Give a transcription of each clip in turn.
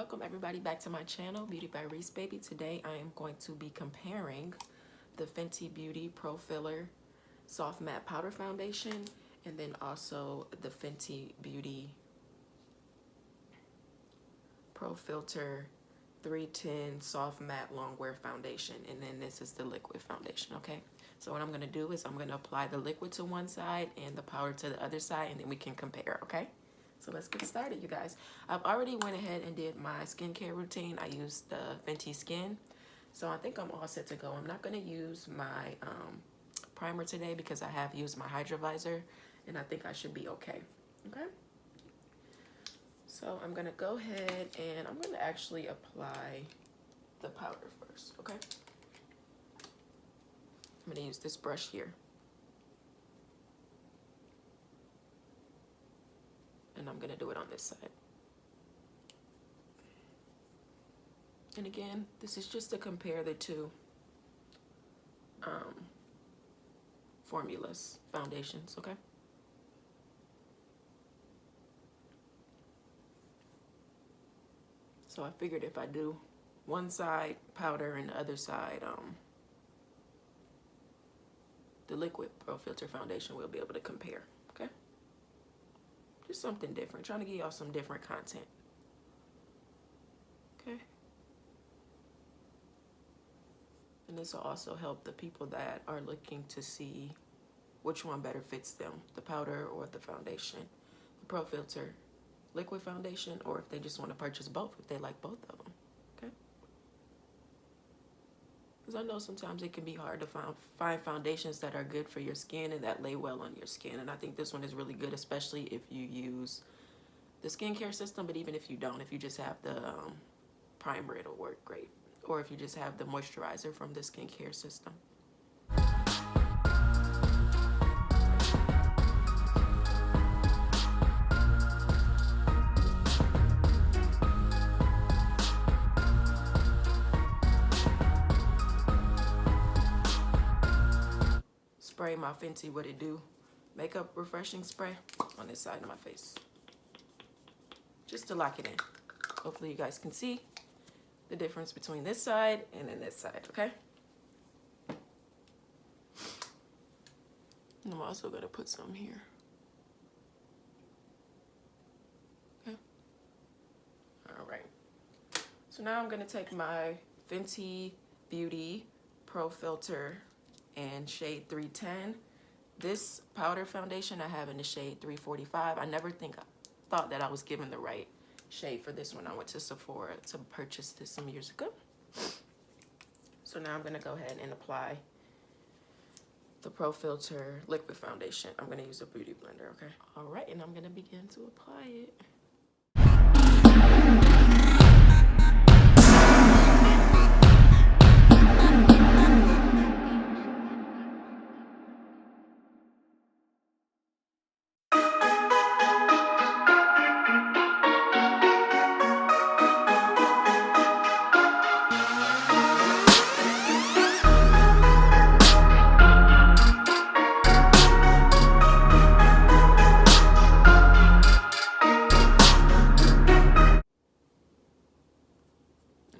Welcome everybody back to my channel, Beauty by Resebby. Today I am going to be comparing the Fenty Beauty Pro Filler Soft Matte Powder Foundation and then also the Fenty Beauty Pro Filter 310 Soft Matte Longwear Foundation, and then this is the liquid foundation, okay? So what I'm gonna do is I'm gonna apply the liquid to one side and the powder to the other side, and then we can compare, okay? So let's get started, you guys. I've already went ahead and did my skincare routine. I used the Fenty Skin. So I think I'm all set to go. I'm not gonna use my primer today because I have used my Hydrovisor, and I think I should be okay, okay? So I'm gonna go ahead and I'm gonna actually apply the powder first, okay? I'm gonna use this brush here. And I'm gonna do it on this side. And again, this is just to compare the two formulas, foundations, okay? So I figured if I do one side powder and the other side the liquid Pro Filter foundation, we'll be able to compare, okay? Just something different, trying to give y'all some different content, okay? And this will also help the people that are looking to see which one better fits them, the powder or the foundation, the Pro Filter liquid foundation, or if they just want to purchase both, if they like both of them, okay? Because I know sometimes it can be hard to find foundations that are good for your skin and that lay well on your skin, and I think this one is really good, especially if you use the skincare system, but even if you don't, if you just have the primer, it'll work great. Or if you just have the moisturizer from the skincare system. Spray my Fenty What It Do makeup refreshing spray on this side of my face, just to lock it in. Hopefully you guys can see the difference between this side and then this side, okay? And I'm also gonna put some here. Okay. All right. So now I'm gonna take my Fenty Beauty Pro Filter and shade 310. This powder foundation I have in the shade 345. I never thought that I was given the right shade for this one. I went to Sephora to purchase this some years ago. So now I'm gonna go ahead and apply the Pro Filter liquid foundation. I'm gonna use a beauty blender, okay? All right, and I'm gonna begin to apply it.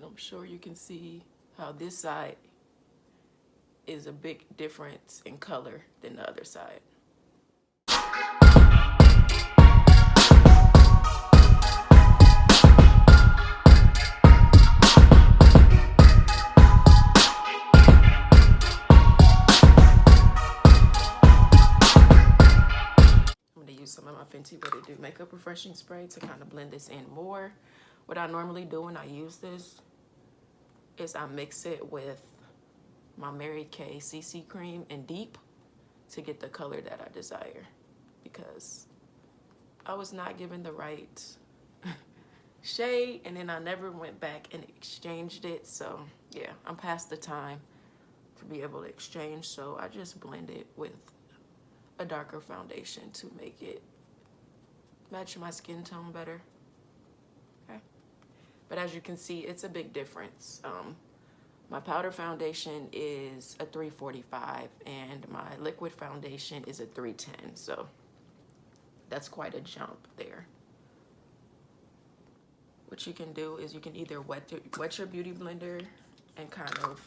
I'm sure you can see how this side is a big difference in color than the other side. I'm gonna use some of my Fenty What It Do makeup refreshing spray to kind of blend this in more. What I normally do when I use this is I mix it with my Mary Kay CC cream in Deep to get the color that I desire, because I was not given the right shade, and then I never went back and exchanged it. So yeah, I'm past the time to be able to exchange, so I just blend it with a darker foundation to make it match my skin tone better. But as you can see, it's a big difference. My powder foundation is a 345 and my liquid foundation is a 310. So that's quite a jump there. what you can do is you can either wet your beauty blender and kind of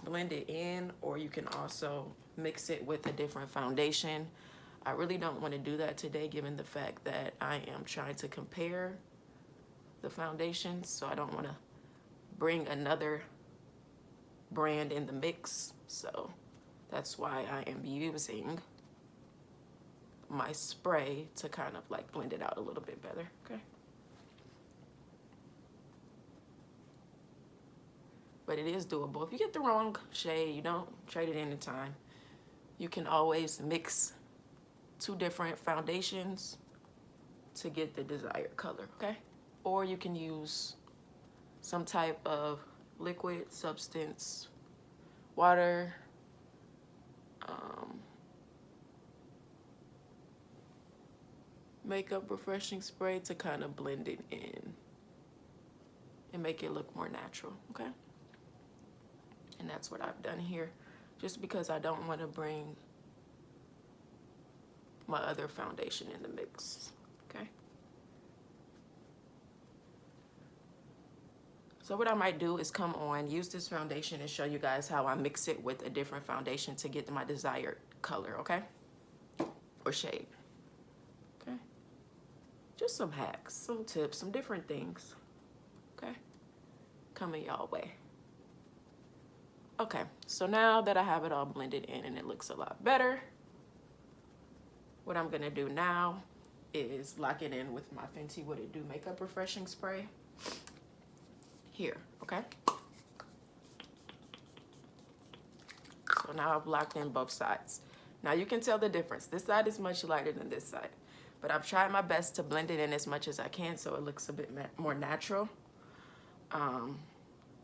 blend it in, or you can also mix it with a different foundation. I really don't want to do that today, given the fact that I am trying to compare the foundations, so I don't want to bring another brand in the mix. So that's why I am using my spray to kind of like blend it out a little bit better. Okay. But it is doable. If you get the wrong shade, you don't trade it in time. You can always mix 2 different foundations to get the desired color, okay? Or you can use some type of liquid substance, water, makeup refreshing spray to kind of blend it in and make it look more natural, okay? And that's what I've done here, just because I don't want to bring my other foundation in the mix, okay? So what I might do is come on, use this foundation and show you guys how I mix it with a different foundation to get my desired color, okay? Or shade, okay? Just some hacks, some tips, some different things, okay? Coming y'all way. Okay, so now that I have it all blended in and it looks a lot better, what I'm gonna do now is lock it in with my Fenty What It Do Makeup Refreshing Spray here, okay? So now I've locked in both sides. Now you can tell the difference. This side is much lighter than this side, but I've tried my best to blend it in as much as I can so it looks a bit more natural.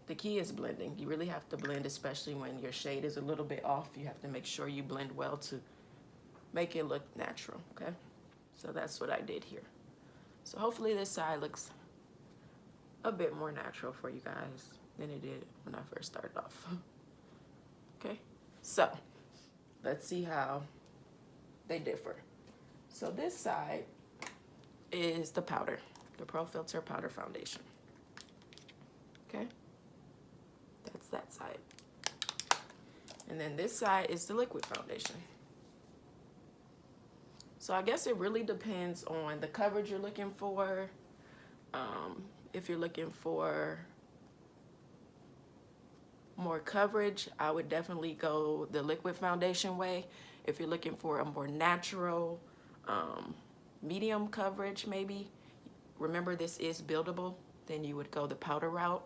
The key is blending. You really have to blend, especially when your shade is a little bit off. You have to make sure you blend well to make it look natural, okay? So that's what I did here. So hopefully this side looks a bit more natural for you guys than it did when I first started off. Okay, so let's see how they differ. So this side is the powder, the Pro Filter Powder Foundation, okay? That's that side. And then this side is the liquid foundation. So I guess it really depends on the coverage you're looking for. If you're looking for more coverage, I would definitely go the liquid foundation way. If you're looking for a more natural, medium coverage maybe, remember this is buildable, then you would go the powder route.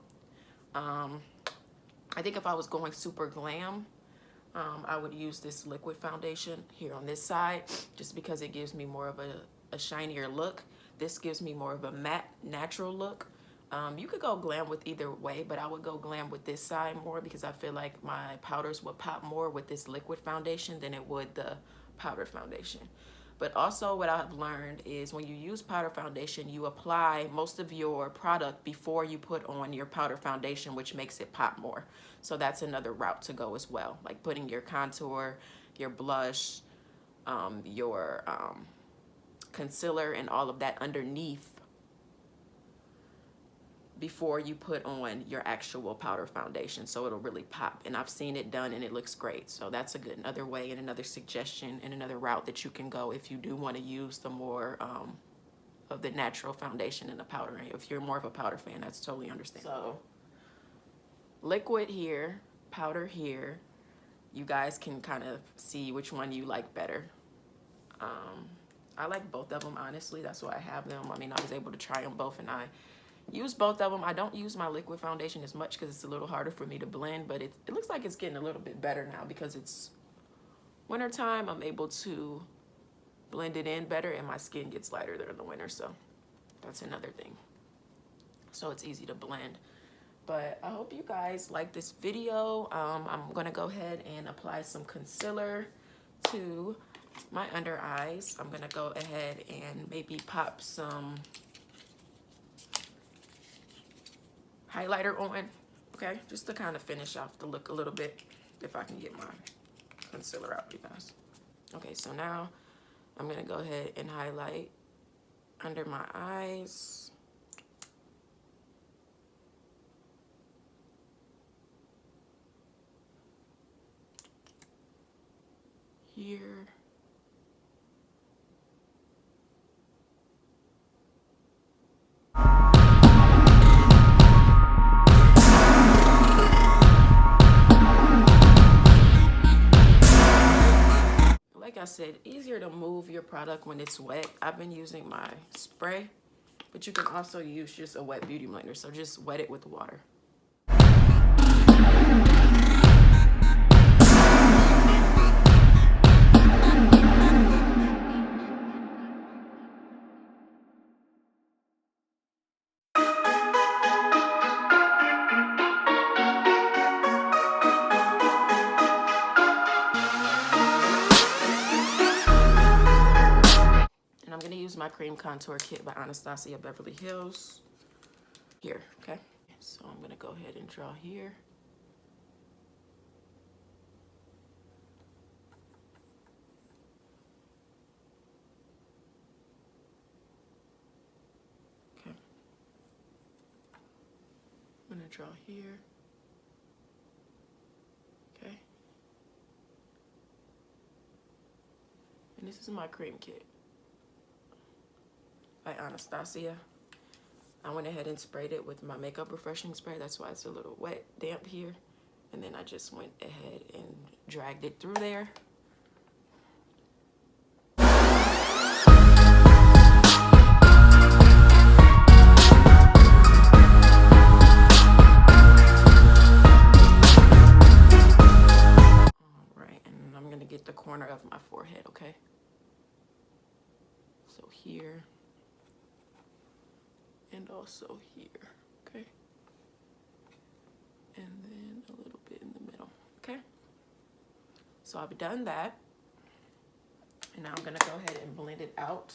I think if I was going super glam, I would use this liquid foundation here on this side, just because it gives me more of a shinier look. This gives me more of a matte, natural look. You could go glam with either way, but I would go glam with this side more because I feel like my powders would pop more with this liquid foundation than it would the powder foundation. But also what I've learned is when you use powder foundation, you apply most of your product before you put on your powder foundation, which makes it pop more. So that's another route to go as well, like putting your contour, your blush, your concealer and all of that underneath before you put on your actual powder foundation, so it'll really pop. And I've seen it done and it looks great. So that's a good another way and another suggestion and another route that you can go if you do want to use the more of the natural foundation and the powder. If you're more of a powder fan, that's totally understandable. So liquid here, powder here. You guys can kind of see which one you like better. I like both of them, honestly. That's why I have them. I mean, I was able to try them both and I use both of them. I don't use my liquid foundation as much because it's a little harder for me to blend, but it looks like it's getting a little bit better now because it's wintertime. I'm able to blend it in better and my skin gets lighter during the winter, so that's another thing. So it's easy to blend. But I hope you guys like this video. I'm gonna go ahead and apply some concealer to my under eyes. I'm gonna go ahead and maybe pop some highlighter on, okay? Just to kind of finish off the look a little bit, if I can get my concealer out, you guys. Okay, so now I'm gonna go ahead and highlight under my eyes. here. Like I said, easier to move your product when it's wet. I've been using my spray, but you can also use just a wet beauty blender. So just wet it with water. And I'm gonna use my cream contour kit by Anastasia Beverly Hills here, okay? So I'm gonna go ahead and draw here. Okay. I'm gonna draw here. Okay. And this is my cream kit by Anastasia. I went ahead and sprayed it with my makeup refreshing spray. That's why it's a little wet, damp here. And then I just went ahead and dragged it through there. All right, and I'm gonna get the corner of my forehead, okay? So here. And also here, okay? And then a little bit in the middle, okay? So I've done that. And now I'm gonna go ahead and blend it out.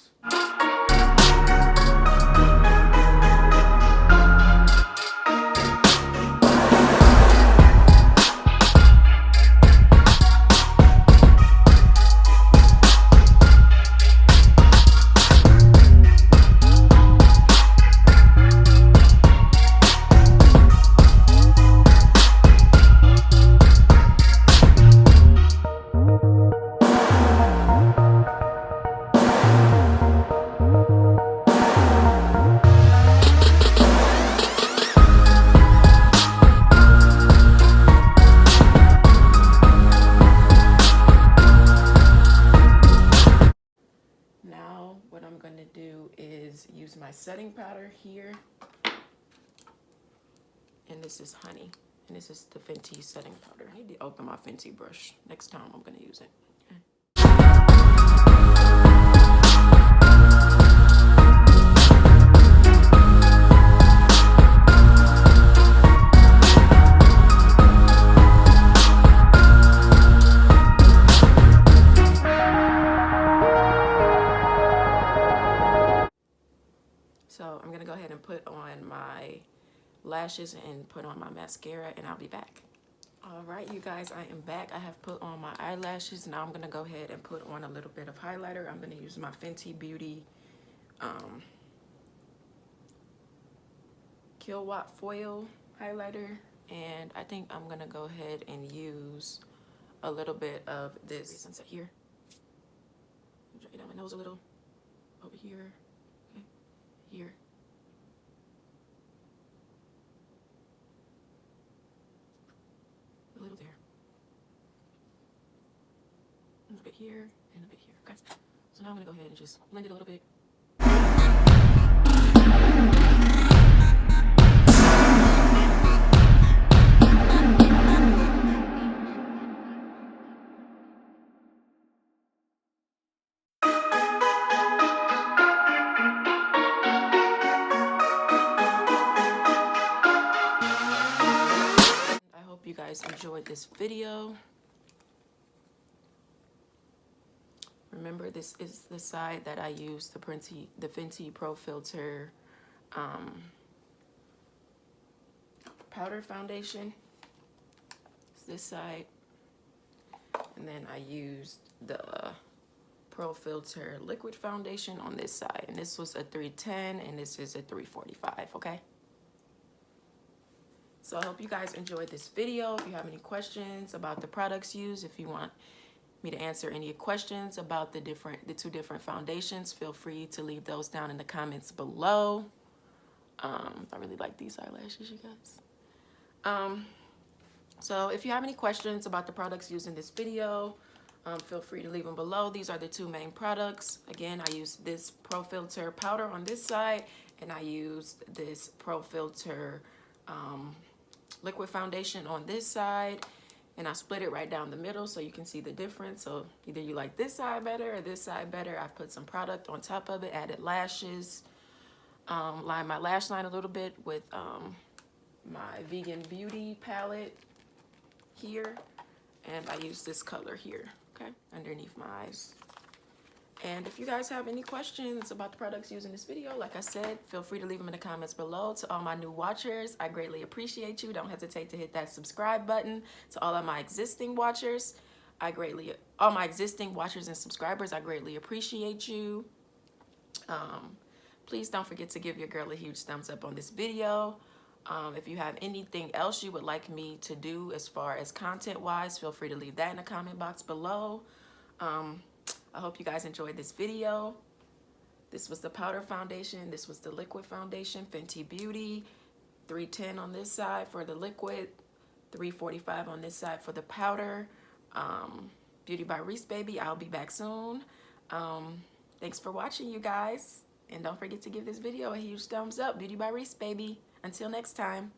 Use my setting powder here, and this is honey, and this is the Fenty setting powder. I need to open my Fenty brush next time I'm gonna use it. Okay. So I'm gonna go ahead and put on my lashes and put on my mascara, and I'll be back. All right, you guys, I am back. I have put on my eyelashes. Now I'm gonna go ahead and put on a little bit of highlighter. I'm gonna use my Fenty Beauty Kilowatt Foil highlighter, and I think I'm gonna go ahead and use a little bit of this sunset here. Drag down my nose a little, over here, okay, here. A little there. A little bit here and a bit here, okay? So now I'm gonna go ahead and just blend it a little bit. I hope you guys enjoyed this video. Remember, this is the side that I use the Fenty Pro Filter powder foundation. It's this side. And then I used the Pro Filter liquid foundation on this side. And this was a 310 and this is a 345, okay? So I hope you guys enjoyed this video. If you have any questions about the products used, if you want me to answer any questions about the two different foundations, feel free to leave those down in the comments below. I really like these eyelashes, you guys. So if you have any questions about the products used in this video, feel free to leave them below. These are the two main products. Again, I use this Pro Filter powder on this side, and I used this Pro Filter liquid foundation on this side, and I split it right down the middle so you can see the difference. So either you like this side better or this side better. I've put some product on top of it, added lashes, lined my lash line a little bit with my Vegan Beauty palette here, and I use this color here, okay, underneath my eyes. And if you guys have any questions about the products used in this video, like I said, feel free to leave them in the comments below. To all my new watchers, I greatly appreciate you. Don't hesitate to hit that subscribe button. To all of my existing watchers, all my existing watchers and subscribers, I greatly appreciate you. Please don't forget to give your girl a huge thumbs up on this video. If you have anything else you would like me to do as far as content-wise, feel free to leave that in the comment box below. I hope you guys enjoyed this video. This was the powder foundation. This was the liquid foundation, Fenty Beauty. $310 on this side for the liquid, $345 on this side for the powder. Beauty by Resebby. I'll be back soon. Thanks for watching, you guys. And don't forget to give this video a huge thumbs up. Beauty by Resebby. Until next time.